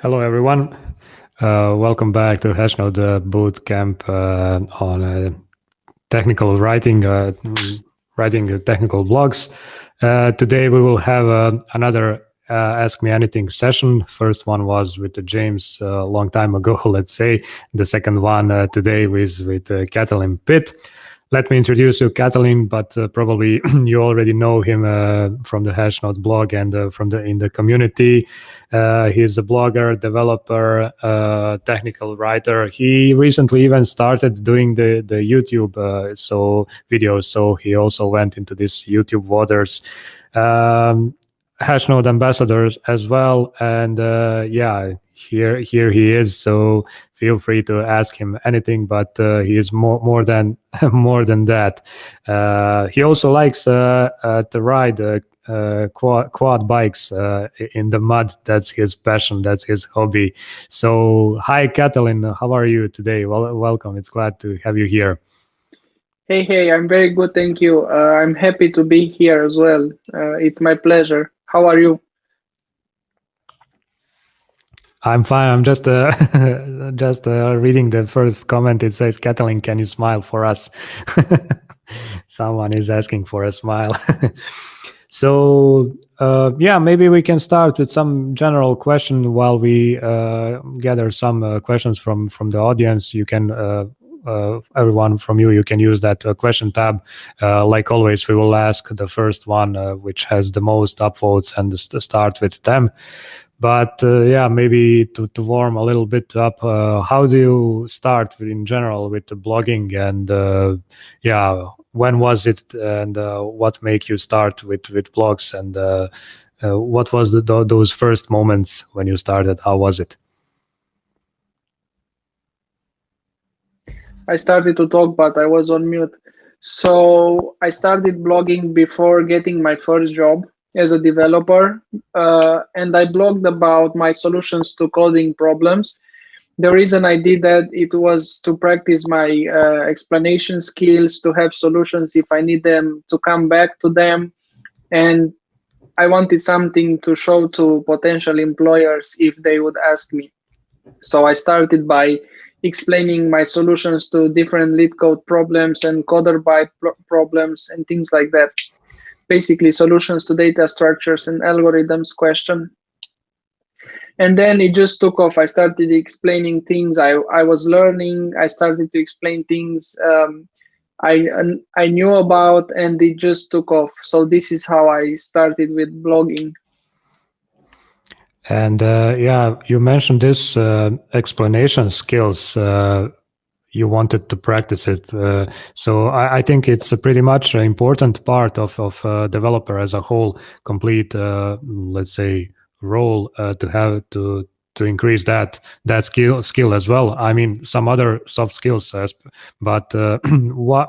Hello, everyone. Welcome back to Hashnode Bootcamp on technical writing, writing technical blogs. Today we will have another Ask Me Anything session. First one was with James a long time ago, let's say. The second one today was with Catalin Pit. Let me introduce you, Catalin, but probably you already know him from the Hashnode blog and in the community. He's a blogger, developer, technical writer. He recently even started doing the YouTube videos, so he also went into this YouTube waters. Hashnode ambassadors as well, and yeah, here he is. So feel free to ask him anything, but he is more than more than that. He also likes to ride quad bikes in the mud. That's his passion. That's his hobby. So hi, Catalin. How are you today? Well, welcome. It's glad to have you here. Hey, I'm very good, thank you. I'm happy to be here as well. It's my pleasure. How are you? I'm fine. I'm just just reading the first comment. It says, "Catalin, can you smile for us?" Someone is asking for a smile. So yeah, maybe we can start with some general question while we gather some questions from the audience. You can everyone from you can use that question tab. Like always, we will ask the first one which has the most upvotes and start with them. But yeah, maybe to warm a little bit up, how do you start in general with the blogging? And yeah, when was it, and what made you start with blogs? And what was those first moments when you started? How was it? I started to talk, but I was on mute. So I started blogging before getting my first job as a developer, and I blogged about my solutions to coding problems. The reason I did that, it was to practice my explanation skills, to have solutions if I need them, to come back to them, and I wanted something to show to potential employers if they would ask me. So I started by explaining my solutions to different lead code problems and coder byte problems and things like that. Basically, solutions to data structures and algorithms question. And then it just took off. I started explaining things I was learning. I started to explain things I knew about, and it just took off. So this is how I started with blogging. And yeah, you mentioned this explanation skills. You wanted to practice it. So I think it's a pretty much an important part of developer as a whole, complete, let's say, role to have to increase that skill as well. I mean, some other soft skills, but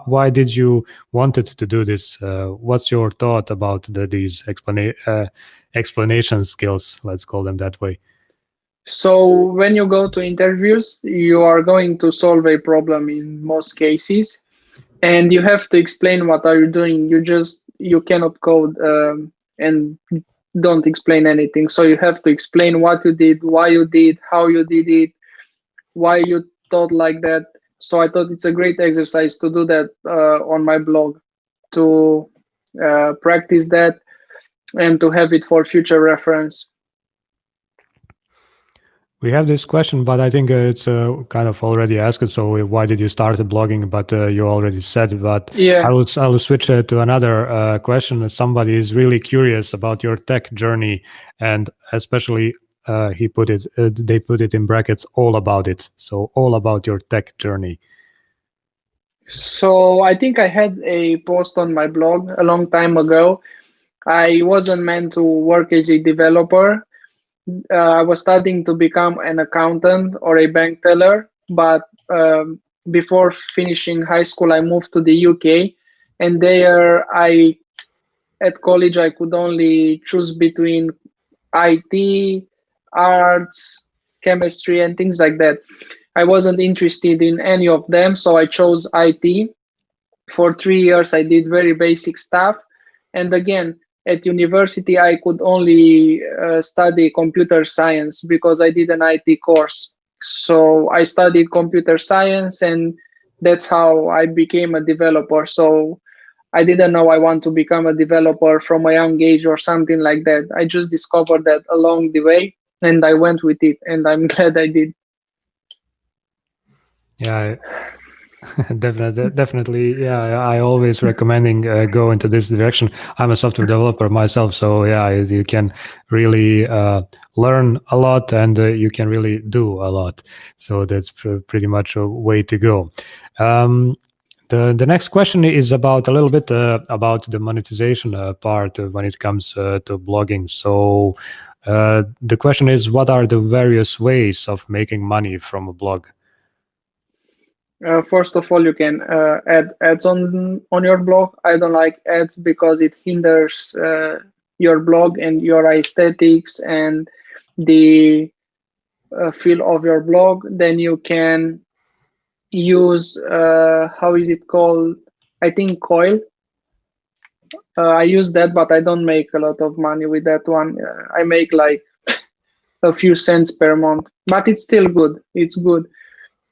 why did you wanted to do this? What's your thought about these explanation skills? Let's call them that way. So when you go to interviews, you are going to solve a problem in most cases, and you have to explain what are you doing. You cannot code and don't explain anything. So you have to explain what you did, why you did, how you did it, why you thought like that. So I thought it's a great exercise to do that on my blog, to practice that and to have it for future reference. We have this question, but I think it's kind of already asked. So why did you start blogging? But you already said. But Yeah. I will switch to another question. Somebody is really curious about your tech journey, and especially they put it in brackets, all about it. So all about your tech journey. So I think I had a post on my blog a long time ago. I wasn't meant to work as a developer. I was studying to become an accountant or a bank teller, but before finishing high school, I moved to the UK, and there at college I could only choose between IT, arts, chemistry, and things like that. I wasn't interested in any of them, so I chose IT. For 3 years, I did very basic stuff. And again, at university I could only study computer science because I did an IT course. So I studied computer science, and that's how I became a developer. So I didn't know I want to become a developer from a young age or something like that. I just discovered that along the way, and I went with it, and I'm glad I did. Yeah, definitely. Yeah, I always recommending go into this direction. I'm a software developer myself, so yeah, you can really learn a lot, and you can really do a lot. So that's pretty much a way to go. The next question is about a little bit about the monetization part when it comes to blogging. So the question is, what are the various ways of making money from a blog? First of all, you can add ads on your blog. I don't like ads because it hinders your blog and your aesthetics and the feel of your blog. Then you can use how is it called? I think Coil. I use that, but I don't make a lot of money with that one. I make like a few cents per month, but it's still good. It's good.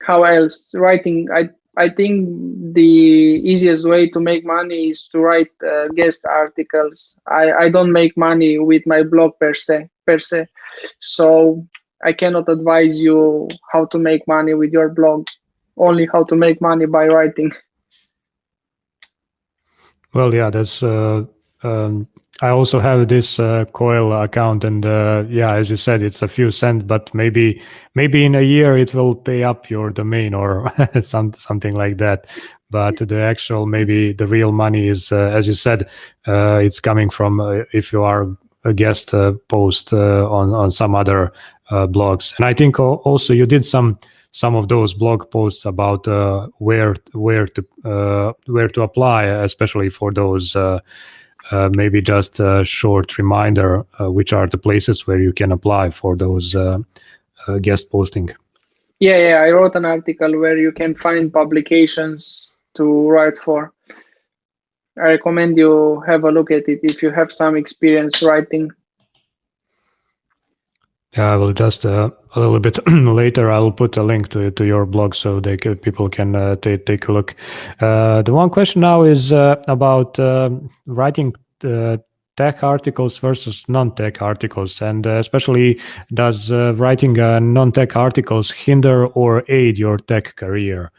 How else? Writing. I think the easiest way to make money is to write guest articles. I don't make money with my blog per se. So I cannot advise you how to make money with your blog. Only how to make money by writing. Well, yeah, that's. I also have this Coil account, and yeah, as you said, it's a few cents, but maybe in a year it will pay up your domain or something like that. But the actual, maybe the real money is, as you said, it's coming from if you are a guest post on some other blogs, and I think also you did some of those blog posts about where to apply, especially for those maybe just a short reminder which are the places where you can apply for those guest posting. Yeah, I wrote an article where you can find publications to write for. I recommend you have a look at it if you have some experience writing. Yeah, I will just a little bit later. I'll put a link to your blog so people can take a look. The one question now is about writing tech articles versus non-tech articles, and especially does writing non-tech articles hinder or aid your tech career?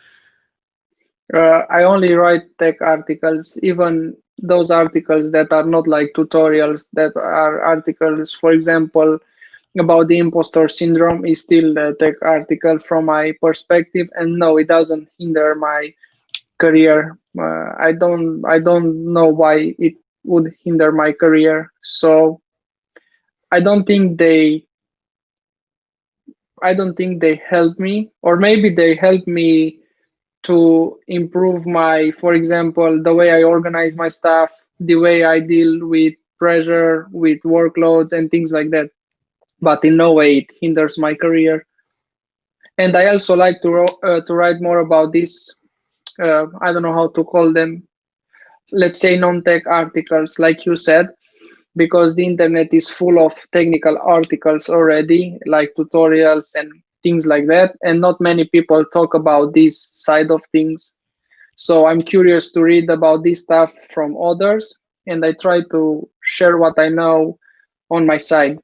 I only write tech articles, even those articles that are not like tutorials, that are articles, for example, about the imposter syndrome is still a tech article from my perspective, and no, it doesn't hinder my career. I don't know why it would hinder my career. So I don't think they I don't think they help me, or maybe they help me to improve my, for example, the way I organize my stuff, the way I deal with pressure, with workloads and things like that. But in no way it hinders my career. And I also like to write more about this. I don't know how to call them. Let's say non-tech articles, like you said, because the internet is full of technical articles already, like tutorials and things like that. And not many people talk about this side of things. So I'm curious to read about this stuff from others, and I try to share what I know on my side.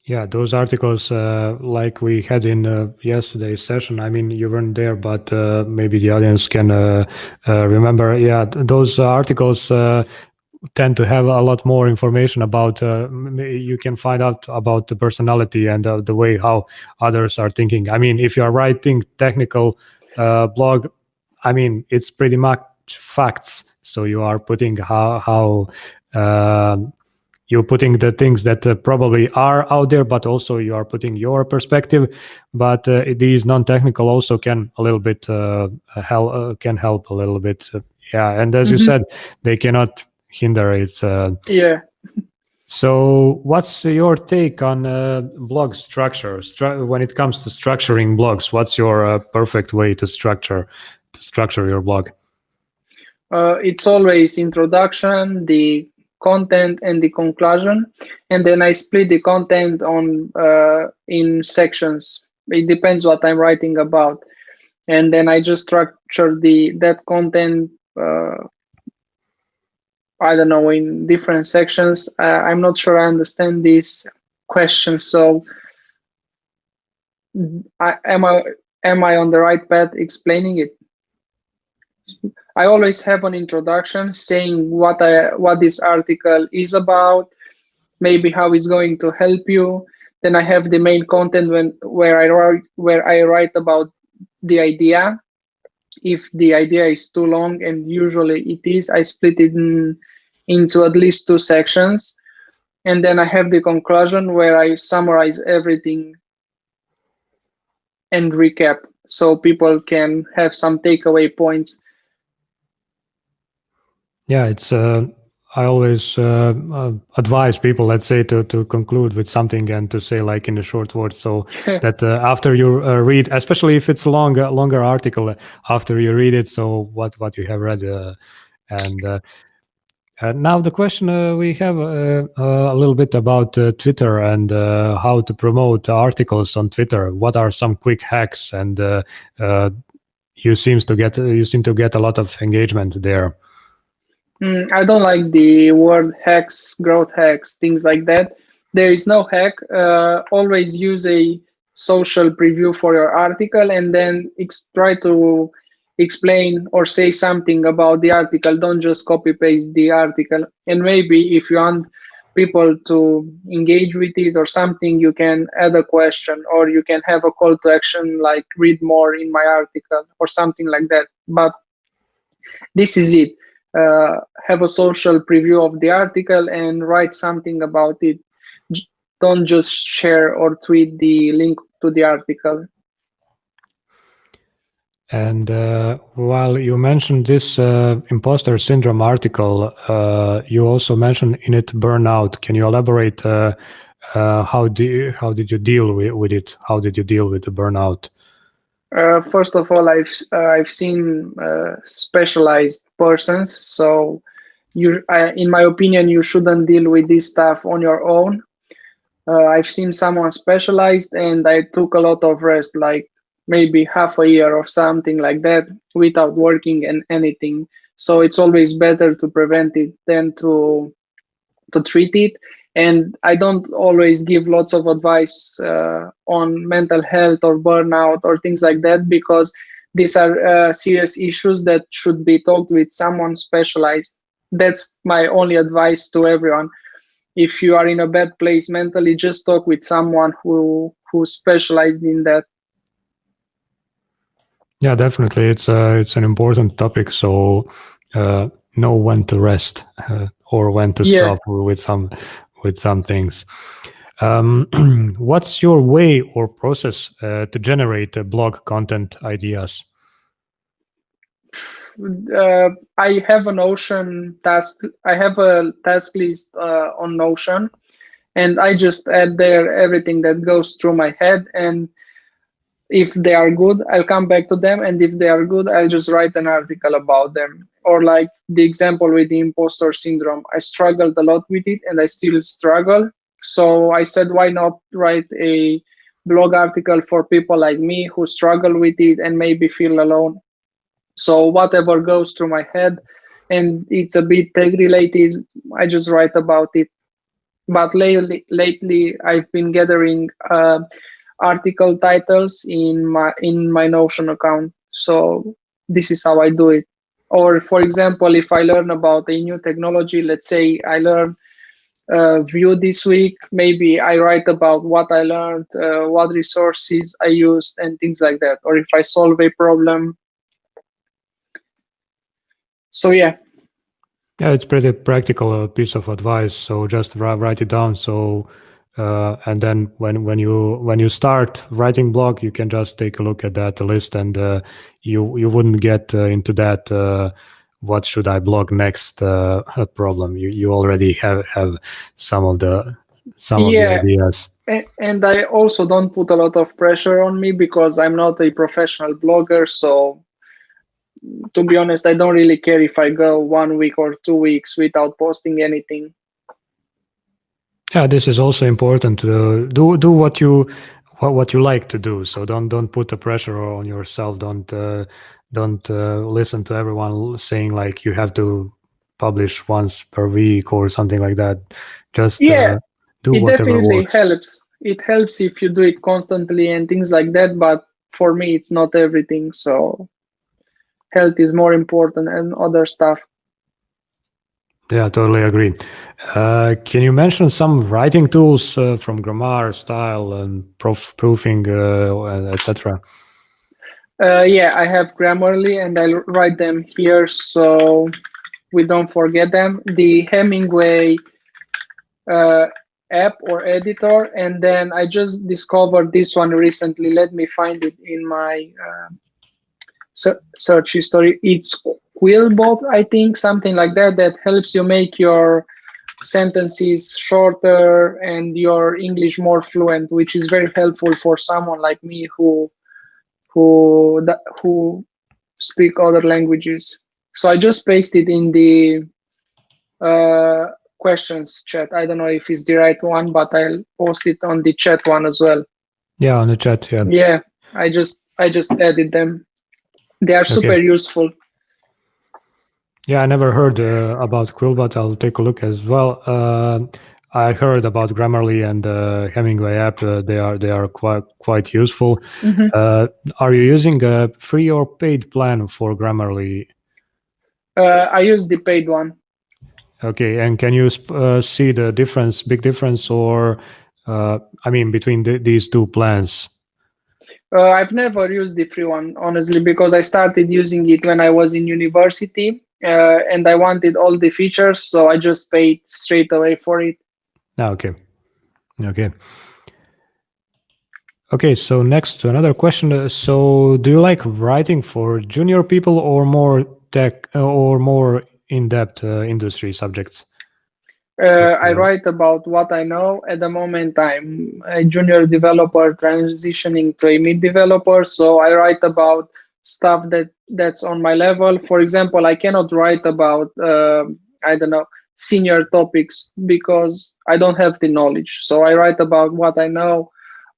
Yeah, those articles like we had in yesterday's session. I mean, you weren't there, but maybe the audience can remember. Yeah, those articles tend to have a lot more information about. You can find out about the personality and the way how others are thinking. I mean, if you are writing technical blog, I mean, it's pretty much facts. So you are putting how you're putting the things that probably are out there, but also you are putting your perspective. But these non-technical also can a little bit can help a little bit. Yeah, and as you said, they cannot hinder it. Yeah. So, what's your take on blog structure? When it comes to structuring blogs, what's your perfect way to structure your blog? It's always introduction, the content, and the conclusion, and then I split the content on in sections. It depends what I'm writing about, and then I just structure the that content. I don't know, in different sections. I'm not sure I understand this question. So, am I on the right path explaining it? I always have an introduction saying what this article is about, maybe how it's going to help you. Then I have the main content where I write about the idea. If the idea is too long, and usually it is, I split it into at least two sections. And then I have the conclusion where I summarize everything and recap so people can have some takeaway points. Yeah, it's I always advise people, let's say, to conclude with something and to say like in a short word, so that after you read, especially if it's a longer article, after you read it, so what you have read, and now the question we have a little bit about Twitter and how to promote articles on Twitter. What are some quick hacks? And you seem to get a lot of engagement there. I don't like the word hacks, growth hacks, things like that. There is no hack. Always use a social preview for your article, and then try to explain or say something about the article. Don't just copy paste the article. And maybe if you want people to engage with it or something, you can add a question, or you can have a call to action like read more in my article or something like that. But this is it. Have a social preview of the article and write something about it. Don't just share or tweet the link to the article. And while you mentioned this imposter syndrome article, you also mentioned in it burnout. Can you elaborate how did you deal with it? How did you deal with the burnout? First of all, I've seen specialized persons, so in my opinion, you shouldn't deal with this stuff on your own. I've seen someone specialized, and I took a lot of rest, like maybe half a year or something like that, without working and anything. So it's always better to prevent it than to treat it. And I don't always give lots of advice on mental health or burnout or things like that, because these are serious issues that should be talked with someone specialized. That's my only advice to everyone. If you are in a bad place mentally, just talk with someone who's specialized in that. Yeah, definitely, it's an important topic. So know when to rest or when to stop with some things. What's your way or process to generate blog content ideas? I have a Notion task. I have a task list on Notion, and I just add there everything that goes through my head. And if they are good, I'll come back to them. And if they are good, I'll just write an article about them. Or like the example with the imposter syndrome, I struggled a lot with it, and I still struggle. So I said, why not write a blog article for people like me who struggle with it and maybe feel alone? So whatever goes through my head and it's a bit tech related, I just write about it. But lately I've been gathering article titles in my Notion account. So this is how I do it. Or for example, if I learn about a new technology, let's say I learn Vue this week, maybe I write about what I learned, what resources I used, and things like that. Or if I solve a problem. So yeah, it's pretty practical piece of advice. So just write it down. So and then when you start writing blog, you can just take a look at that list, and you wouldn't get into that what should I blog next problem. You already have some of the ideas. And I also don't put a lot of pressure on me because I'm not a professional blogger. So to be honest, I don't really care if I go 1 week or 2 weeks without posting anything. Yeah, this is also important. Do what you like to do. So don't put the pressure on yourself. Don't listen to everyone saying like you have to publish once per week or something like that. Just do it whatever definitely works. helps. It helps if you do it constantly and things like that. But for me, it's not everything. So health is more important and other stuff. Yeah, totally agree. Can you mention some writing tools from grammar, style, and proofing, etc.? Yeah, I have Grammarly and I'll write them here so we don't forget them. The Hemingway app or editor, and then I just discovered this one recently. Let me find it in my search history. It's Quillbot, I think, something like that, that helps you make your sentences shorter and your English more fluent, which is very helpful for someone like me who speak other languages. So I just pasted in the questions chat. I don't know if it's the right one, but I'll post it on the chat one as well. Yeah, on the chat. Yeah. Yeah, I just added them. They are super useful. Yeah, I never heard about Quillbot. I'll take a look as well. I heard about Grammarly and Hemingway app. They are quite useful. Are you using a free or paid plan for Grammarly? I use the paid one. Okay, and can you see the difference, big difference, or I mean, between these two plans? I've never used the free one, honestly, because I started using it when I was in university, and I wanted all the features, so I just paid straight away for it. Okay. Okay, so next, another question. So, do you like writing for junior people or more tech or more in-depth industry subjects? I write about what I know. At the moment, I'm a junior developer transitioning to a mid developer. So I write about stuff that's on my level. For example, I cannot write about I don't know, senior topics because I don't have the knowledge. So I write about what I know,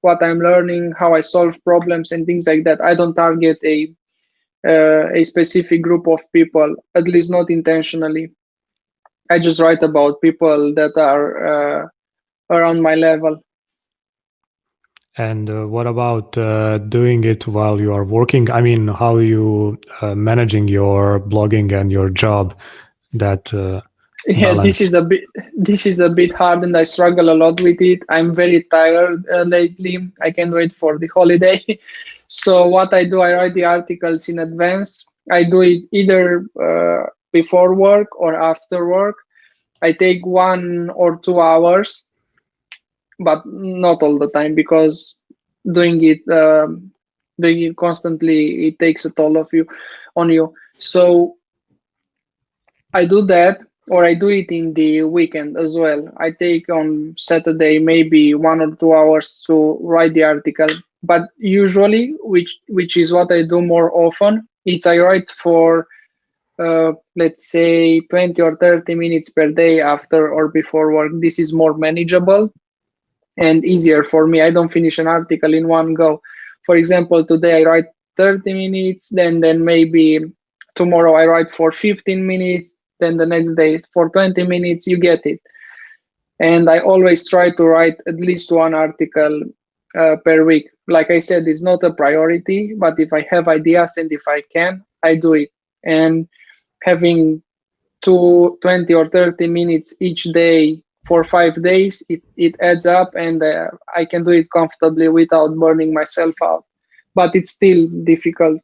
what I'm learning, how I solve problems, and things like that. I don't target a specific group of people, at least not intentionally. I just write about people that are around my level. And what about doing it while you are working? I mean, how are you managing your blogging and your job? That Yeah, balance. this is a bit hard, and I struggle a lot with it. I'm very tired lately. I can't wait for the holiday. So what I do, I write the articles in advance. I do it either before work or after work. I take 1 or 2 hours, but not all the time because doing it constantly, it takes a toll on you. So I do that, or I do it in the weekend as well. I take on Saturday maybe 1 or 2 hours to write the article. But usually, which is what I do more often, it's I write for let's say 20 or 30 minutes per day after or before work. This is more manageable and easier for me. I don't finish an article in one go. For example, today I write 30 minutes, then maybe tomorrow I write for 15 minutes, then the next day for 20 minutes. You get it. And I always try to write at least one article per week. Like I said, it's not a priority, but if I have ideas and if I can, I do it. And having 20 or 30 minutes each day for 5 days, it adds up, and I can do it comfortably without burning myself out. But it's still difficult.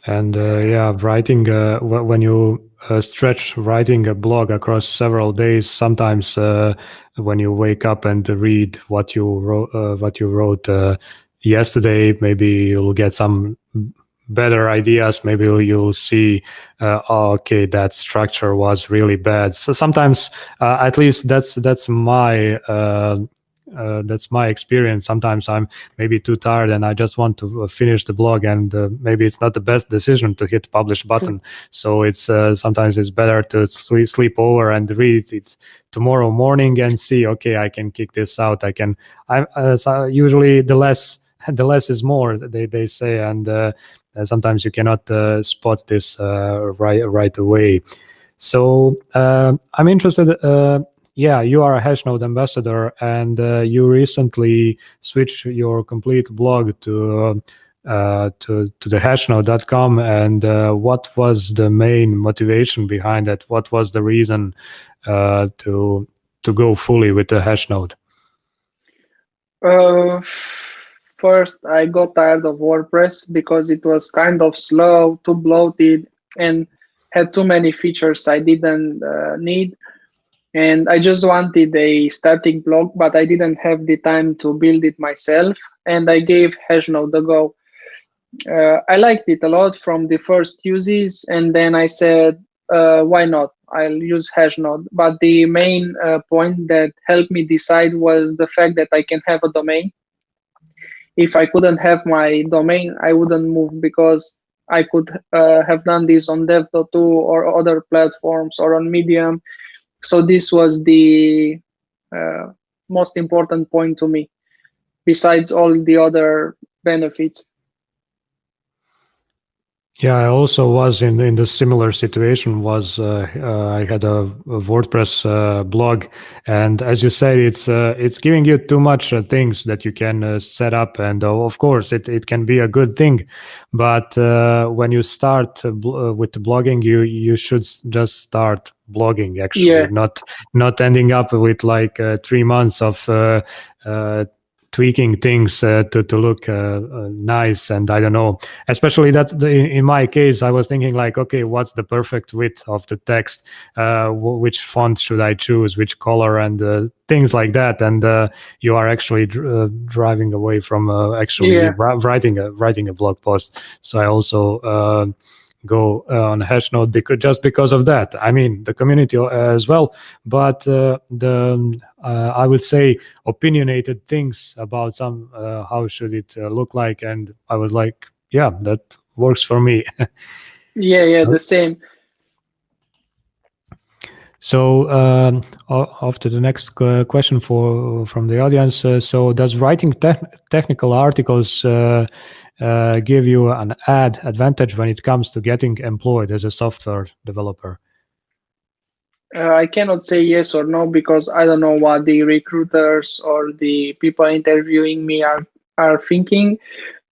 And yeah, writing when you stretch writing a blog across several days, sometimes when you wake up and read what you wrote yesterday, maybe you'll get some better ideas. Maybe you'll see, oh, okay, that structure was really bad. So sometimes, at least that's my that's my experience. Sometimes I'm maybe too tired and I just want to finish the blog, and maybe it's not the best decision to hit publish button. So it's sometimes it's better to sleep over and read it tomorrow morning and see, okay, I can kick this out. So usually the less is more, they say, and sometimes you cannot spot this right away. So I'm interested. You are a Hashnode ambassador, and you recently switched your complete blog to the Hashnode.com. And what was the main motivation behind that? What was the reason to go fully with the Hashnode? First, I got tired of WordPress because it was kind of slow, too bloated, and had too many features I didn't need. And I just wanted a static blog, but I didn't have the time to build it myself. And I gave Hashnote a go. I liked it a lot from the first uses, and then I said, why not? I'll use Hashnote. But the main point that helped me decide was the fact that I can have a domain. If I couldn't have my domain, I wouldn't move, because I could have done this on dev.to or other platforms or on Medium. So this was the most important point to me, besides all the other benefits. Yeah, I also was in the similar situation. I had a WordPress blog, and as you say, it's giving you too much things that you can set up, and of course it can be a good thing, but when you start with the blogging, you should just start blogging, actually. Yeah. Not ending up with like 3 months of tweaking things to look nice. And I don't know, especially that in my case, I was thinking like, okay, what's the perfect width of the text? Which font should I choose? Which color? And things like that. And you are actually driving away from writing a blog post. So I also go on Hashnote because of that. I mean, the community as well, but I would say opinionated things about some how should it look like, and I was like, yeah, that works for me. Yeah, the same. So after the next question from the audience, so does writing technical articles give you an advantage when it comes to getting employed as a software developer? I cannot say yes or no, because I don't know what the recruiters or the people interviewing me are thinking.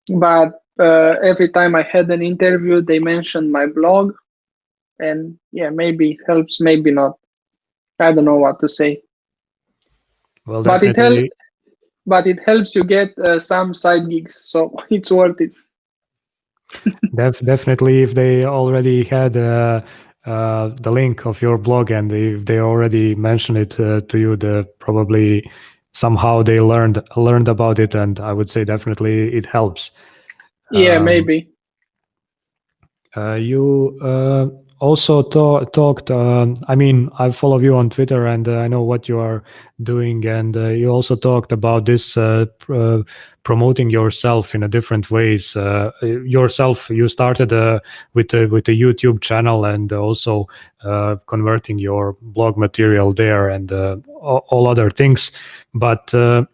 But every time I had an interview, they mentioned my blog, and yeah, maybe it helps, maybe not. I don't know what to say. Well, but definitely. But it helps you get some side gigs, so it's worth it. Definitely, if they already had the link of your blog, and if they already mentioned it to you, probably somehow they learned about it, and I would say definitely it helps. Yeah, maybe. You also talked. I mean, I follow you on Twitter, and I know what you are doing. And you also talked about this promoting yourself in a different ways. You started with a YouTube channel, and also converting your blog material there, and all other things. But the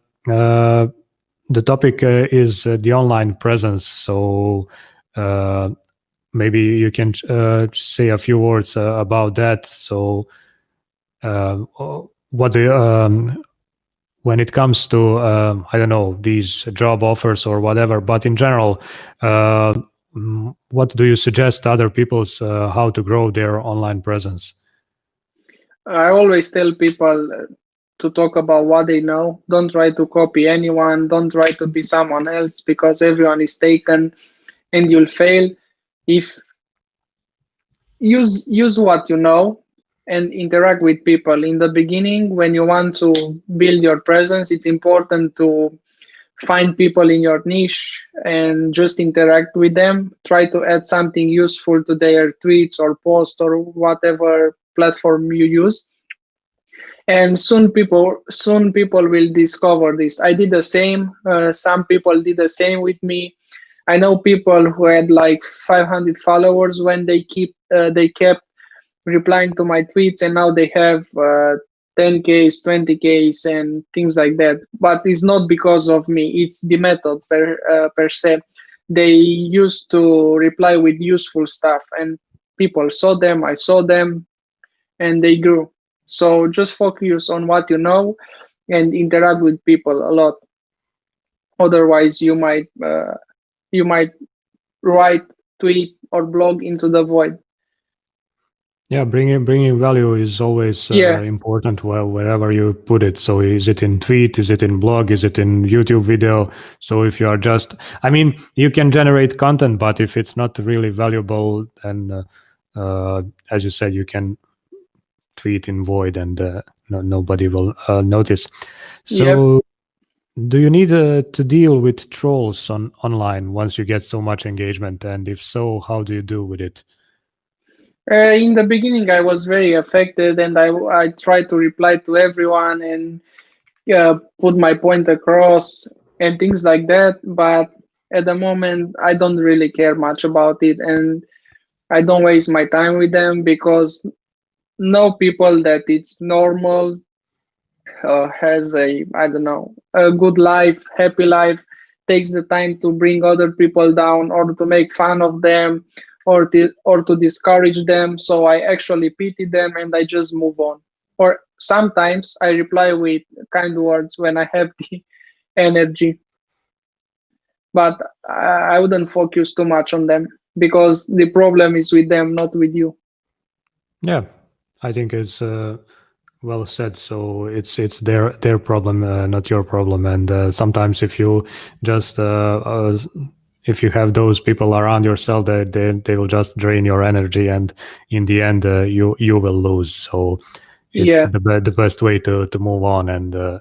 topic is the online presence. So maybe you can say a few words about that. So when it comes to I don't know, these job offers or whatever, but in general, what do you suggest other people's how to grow their online presence? I always tell people to talk about what they know. Don't try to copy anyone. Don't try to be someone else, because everyone is taken and you'll fail. If use what you know and interact with people. In the beginning, when you want to build your presence, it's important to find people in your niche and just interact with them. Try to add something useful to their tweets or posts or whatever platform you use. and soon people will discover this. I did the same. Some people did the same with me. I know people who had like 500 followers when they kept replying to my tweets, and now they have 10Ks, 20Ks, and things like that. But it's not because of me. It's the method per se. They used to reply with useful stuff, and people saw them. I saw them, and they grew. So just focus on what you know and interact with people a lot. Otherwise, you might write, tweet, or blog into the void. Yeah, bringing value is always Yeah, important wherever you put it. So is it in tweet? Is it in blog? Is it in YouTube video? So if you are just, I mean, you can generate content, but if it's not really valuable, and as you said, you can tweet in void, and nobody will notice. yep. So do you need to deal with trolls online once you get so much engagement? And if so, how do you do with it? In the beginning, I was very affected, and I tried to reply to everyone and put my point across and things like that. But at the moment, I don't really care much about it, and I don't waste my time with them because know people that it's normal, has a, I don't know, a good life, happy life, takes the time to bring other people down or to make fun of them or to discourage them. So I actually pity them and I just move on. Or sometimes I reply with kind words when I have the energy, but I wouldn't focus too much on them because the problem is with them, not with you. Yeah, I think it's well said. So it's their problem, not your problem. And sometimes if you just if you have those people around yourself, they will just drain your energy, and in the end, you will lose. So it's Yeah. the best way to move on, and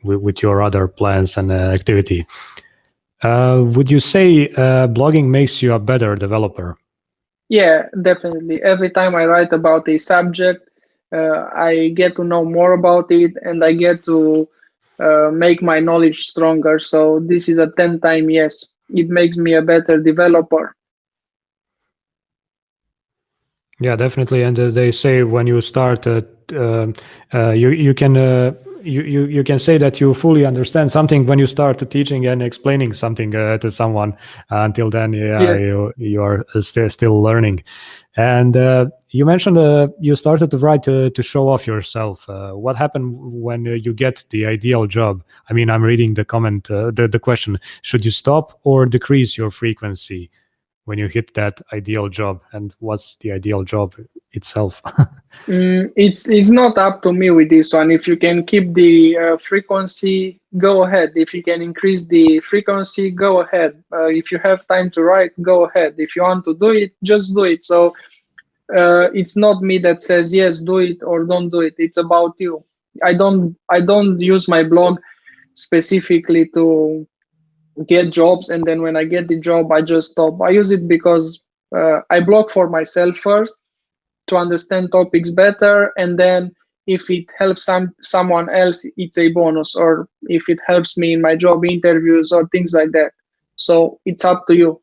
with your other plans and activity. Would you say blogging makes you a better developer? Yeah, definitely. Every time I write about a subject, I get to know more about it and I get to make my knowledge stronger. So this is a 10 time yes. It makes me a better developer. Yeah, definitely. And they say when you start, you can you can say that you fully understand something when you start teaching and explaining something to someone. Until then, yeah, Yeah. you are still learning. And you mentioned you started to write to show off yourself. What happened when you get the ideal job? I mean, I'm reading the comment, the question: should you stop or decrease your frequency when you hit that ideal job? And what's the ideal job itself? It's not up to me with this one. If you can keep the frequency, go ahead. If you can increase the frequency, go ahead. If you have time to write, go ahead. If you want to do it, just do it. So it's not me that says yes, do it or don't do it. It's about you. I don't use my blog specifically to get jobs, and then when I get the job, I just stop. I use it because I blog for myself first to understand topics better, and then if it helps someone else, it's a bonus, or if it helps me in my job interviews or things like that. So it's up to you.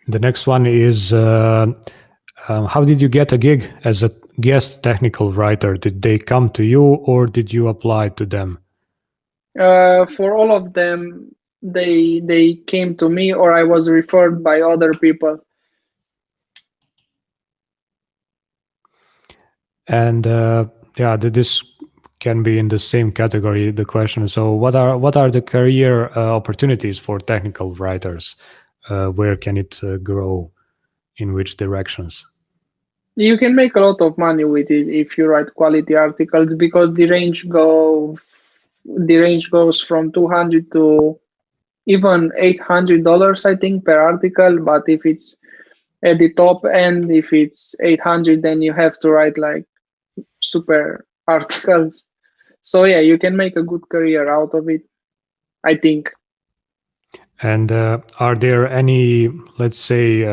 The next one is how did you get a gig as a guest technical writer? Did they come to you or did you apply to them? For all of them, they came to me or I was referred by other people. And yeah, this can be in the same category, the question. So what are the career opportunities for technical writers? Where can it grow? In which directions? You can make a lot of money with it if you write quality articles because the range goes from 200 to even $800, I think, per article. But if it's at the top end, if it's 800, then you have to write like super articles. So yeah, you can make a good career out of it, I think. And are there any, let's say,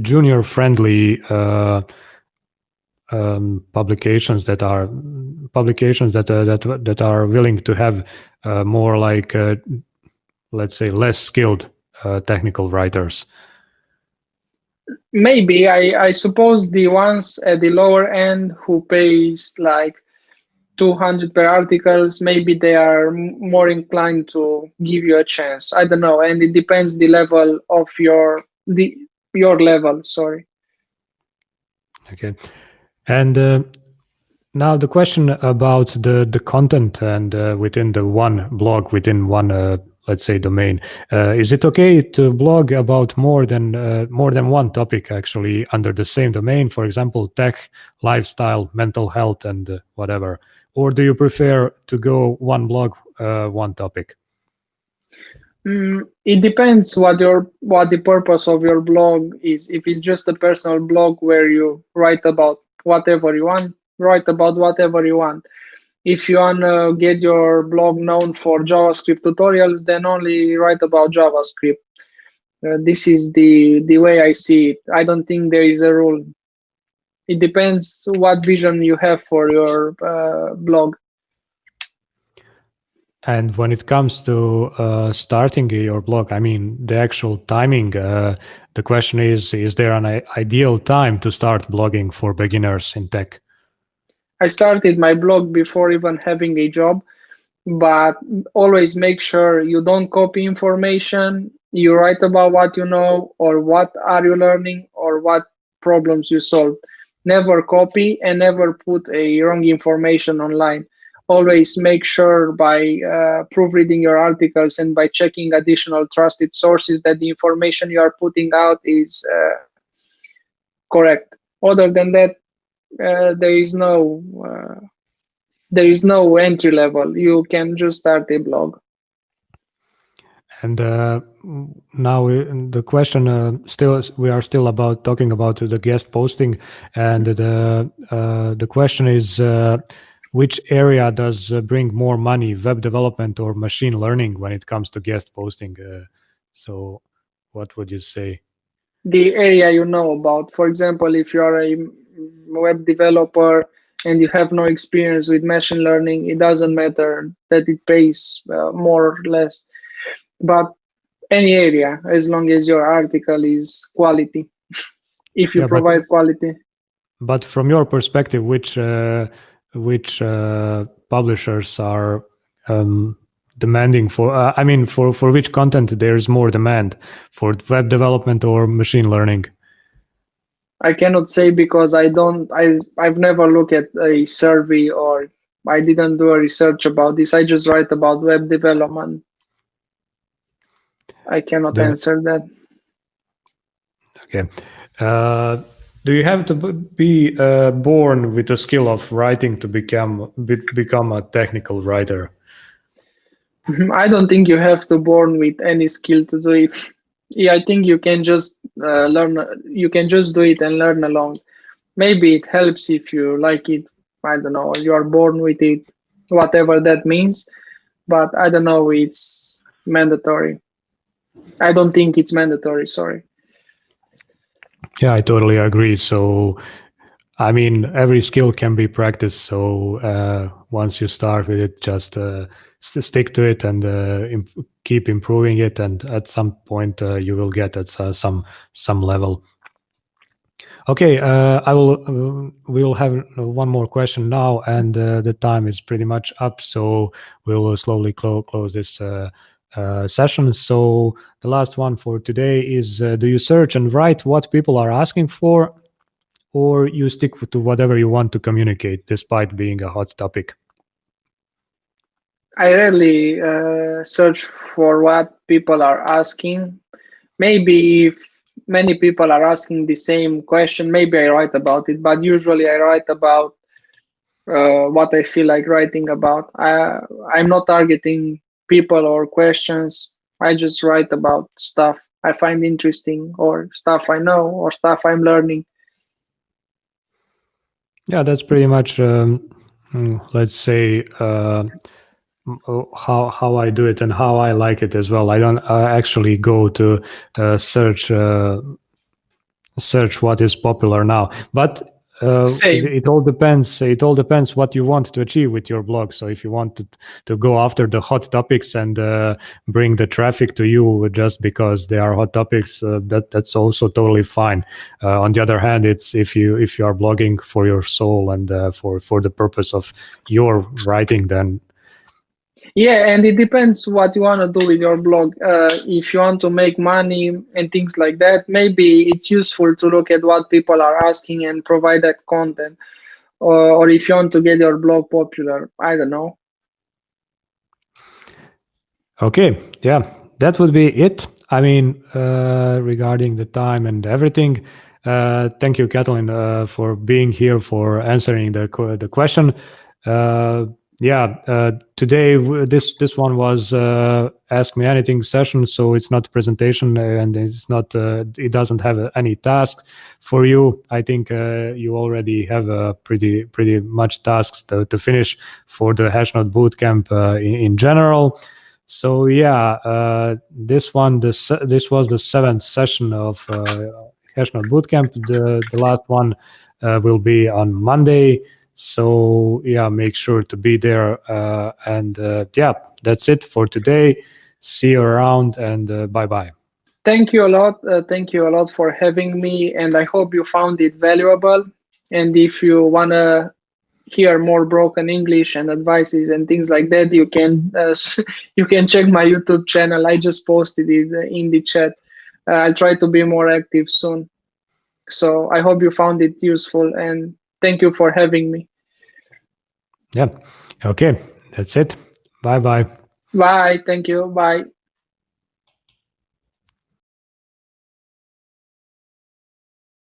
junior friendly publications that are that are willing to have more like let's say less skilled technical writers? Maybe I suppose the ones at the lower end who pays like 200 per articles, maybe they are more inclined to give you a chance. I don't know, and it depends the level of your level. Sorry. Okay, and now the question about the content and within the one blog, within one let's say domain, is it okay to blog about more than one topic actually under the same domain? For example, tech, lifestyle, mental health, and whatever. Or do you prefer to go one blog, one topic? It depends what the purpose of your blog is. If it's just a personal blog where you write about whatever you want, write about whatever you want. If you want to get your blog known for JavaScript tutorials, then only write about JavaScript. This is the way I see it. I don't think there is a rule. It depends what vision you have for your blog. And when it comes to starting your blog, I mean, the actual timing, the question is there an ideal time to start blogging for beginners in tech? I started my blog before even having a job, but always make sure you don't copy information. You write about what you know or what are you learning or what problems you solve. Never copy and never put a wrong information online. Always make sure by proofreading your articles and by checking additional trusted sources that the information you are putting out is correct. Other than that, there is no entry level. You can just start a blog. And now the question we are still about talking about the guest posting, and the question is which area does bring more money, web development or machine learning, when it comes to guest posting? So what would you say? The area you know about. For example, if you are a web developer and you have no experience with machine learning, it doesn't matter that it pays more or less. But any area, as long as your article is quality, if you provide quality. But from your perspective, which publishers are demanding for? I mean, for which content there is more demand, for web development or machine learning? I cannot say because I've never looked at a survey or I didn't do a research about this. I just write about web development. I cannot answer that. Okay. Do you have to be born with the skill of writing to become a technical writer? I don't think you have to born with any skill to do it. Yeah, I think you can just learn. You can just do it and learn along. Maybe it helps if you like it. I don't know. You are born with it, whatever that means. But I don't know. It's mandatory. I don't think it's mandatory. Sorry. Yeah, I totally agree. So, I mean, every skill can be practiced. So once you start with it, just stick to it and keep improving it. And at some point, you will get at some level. Okay, we'll have one more question now, and the time is pretty much up. So we'll slowly close this session. So the last one for today is: do you search and write what people are asking for, or you stick to whatever you want to communicate, despite being a hot topic? I rarely search for what people are asking. Maybe if many people are asking the same question, maybe I write about it, but usually I write about what I feel like writing about. I'm not targeting people or questions. I just write about stuff I find interesting or stuff I know or stuff I'm learning. Yeah, that's pretty much, let's say, how I do it and how I like it as well. I don't actually go to search search what is popular now. But Same. it all depends. It all depends what you want to achieve with your blog. So if you want to go after the hot topics and bring the traffic to you just because they are hot topics, that's also totally fine. On the other hand, it's if you are blogging for your soul and for the purpose of your writing, then Yeah, and it depends what you want to do with your blog. If you want to make money and things like that, maybe it's useful to look at what people are asking and provide that content. Or if you want to get your blog popular, I don't know. Okay, yeah, that would be it. I mean, regarding the time and everything, thank you, Catalin, for being here, for answering the question. Today this one was Ask Me Anything session, so it's not a presentation and it's not. It doesn't have any tasks for you. I think you already have pretty much tasks to finish for the Hashnode Bootcamp in general. So yeah, this was the 7th session of Hashnode Bootcamp. The last one will be on Monday. So yeah, make sure to be there. Yeah, that's it for today. See you around, and bye bye. Thank you a lot. Thank you a lot for having me, and I hope you found it valuable. And if you wanna hear more broken English and advices and things like that, you can you can check my YouTube channel. I just posted it in the chat. I'll try to be more active soon. So I hope you found it useful, and thank you for having me. Yeah. Okay. That's it. Bye bye. Bye. Thank you. Bye.